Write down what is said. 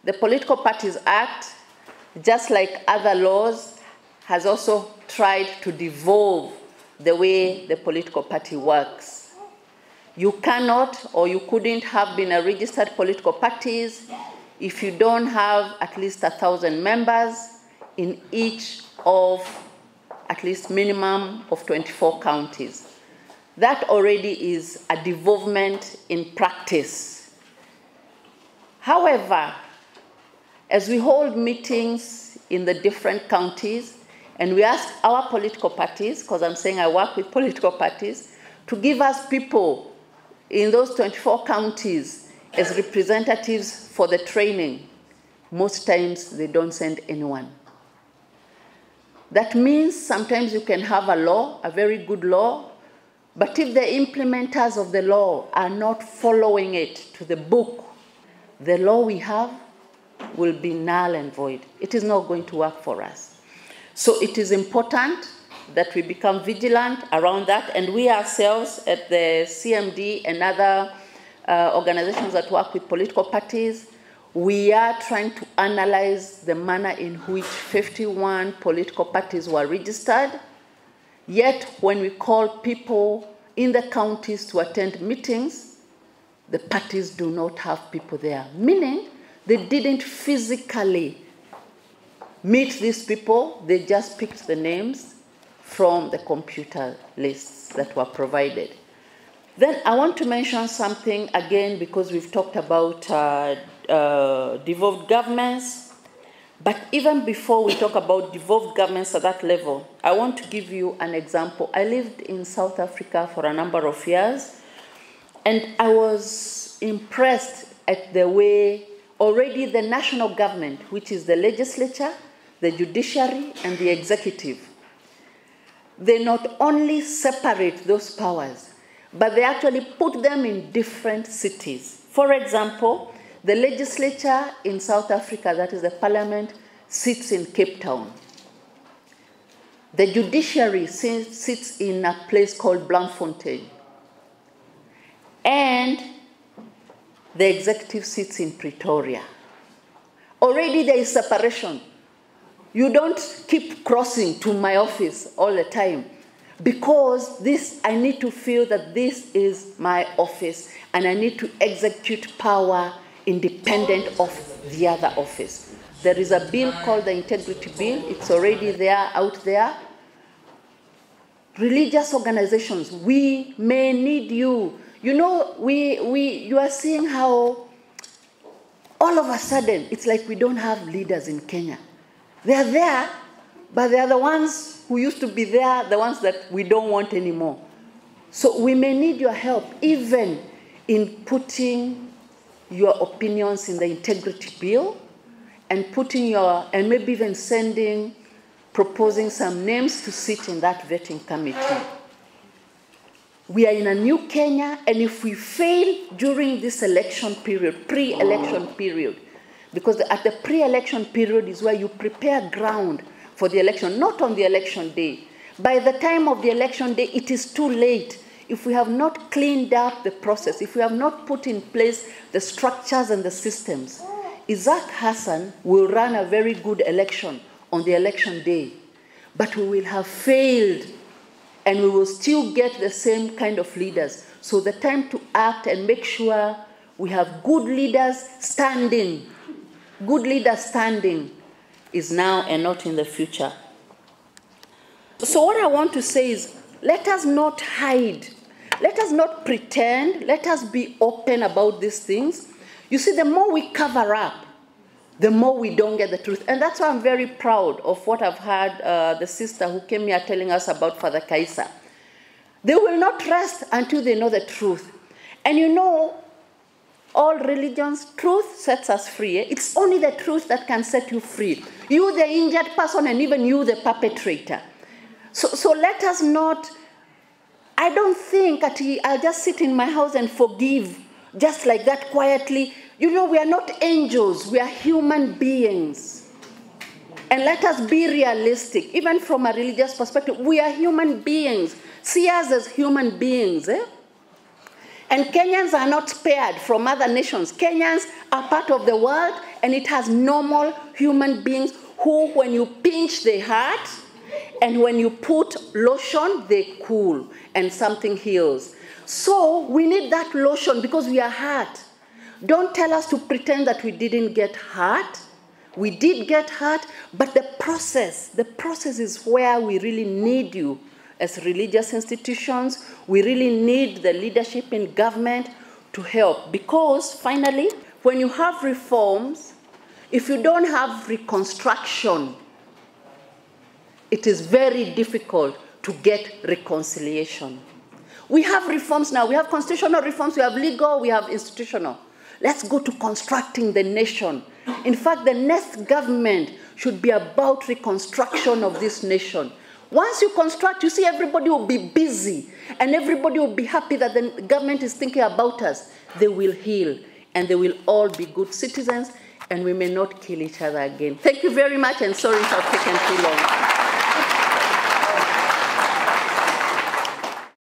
The Political Parties Act, just like other laws, has also tried to devolve the way the political party works. You cannot or you couldn't have been a registered political parties if you don't have at least 1,000 members in each of at least minimum of 24 counties. That already is a devolvement in practice. However, as we hold meetings in the different counties, and we ask our political parties, because I'm saying I work with political parties, to give us people in those 24 counties as representatives for the training, most times they don't send anyone. That means sometimes you can have a law, a very good law, but if the implementers of the law are not following it to the book, the law we have will be null and void. It is not going to work for us. So it is important that we become vigilant around that, and we ourselves at the CMD and other organizations that work with political parties, we are trying to analyze the manner in which 51 political parties were registered, yet when we call people in the counties to attend meetings, the parties do not have people there, meaning they didn't physically meet these people, they just picked the names from the computer lists that were provided. Then I want to mention something again, because we've talked about devolved governments, but even before we talk about devolved governments at that level, I want to give you an example. I lived in South Africa for a number of years, and I was impressed at the way already the national government, which is the legislature, the judiciary, and the executive, they not only separate those powers, but they actually put them in different cities. For example, the legislature in South Africa, that is the parliament, sits in Cape Town. The judiciary sits in a place called Bloemfontein. And the executive sits in Pretoria. Already there is separation. You don't keep crossing to my office all the time, because I need to feel that this is my office and I need to execute power independent of the other office. There is a bill called the Integrity Bill. It's already there, out there. Religious organizations, we may need you. You know, you are seeing how all of a sudden it's like we don't have leaders in Kenya. They are there, but they are the ones who used to be there, the ones that we don't want anymore. So we may need your help, even in putting your opinions in the Integrity Bill, and and maybe even proposing some names to sit in that vetting committee. We are in a new Kenya, and if we fail during this election period, pre-election period, because at the pre-election period is where you prepare ground for the election, not on the election day. By the time of the election day, it is too late. If we have not cleaned up the process, if we have not put in place the structures and the systems, Isaac Hassan will run a very good election on the election day, but we will have failed, and we will still get the same kind of leaders. So the time to act and make sure we have good leaders standing. Good leaders standing is now and not in the future. So what I want to say is, let us not hide. Let us not pretend. Let us be open about these things. You see, the more we cover up, the more we don't get the truth. And that's why I'm very proud of what I've heard the sister who came here telling us about Father Kaisa. They will not rest until they know the truth. And you know, all religions, truth sets us free. It's only the truth that can set you free. You, the injured person, and even you, the perpetrator. So let us not, I don't think that I'll just sit in my house and forgive just like that quietly. You know, we are not angels. We are human beings. And let us be realistic. Even from a religious perspective, we are human beings. See us as human beings. And Kenyans are not spared from other nations. Kenyans are part of the world, and it has normal human beings who, when you pinch, they hurt, and when you put lotion, they cool, and something heals. So we need that lotion because we are hurt. Don't tell us to pretend that we didn't get hurt. We did get hurt, but the process is where we really need you as religious institutions. We really need the leadership in government to help, because finally, when you have reforms, if you don't have reconstruction, it is very difficult to get reconciliation. We have reforms now. We have constitutional reforms, we have legal, we have institutional. Let's go to constructing the nation. In fact, the next government should be about reconstruction of this nation. Once you construct, you see everybody will be busy and everybody will be happy that the government is thinking about us. They will heal and they will all be good citizens and we may not kill each other again. Thank you very much, and sorry if I've taken too long.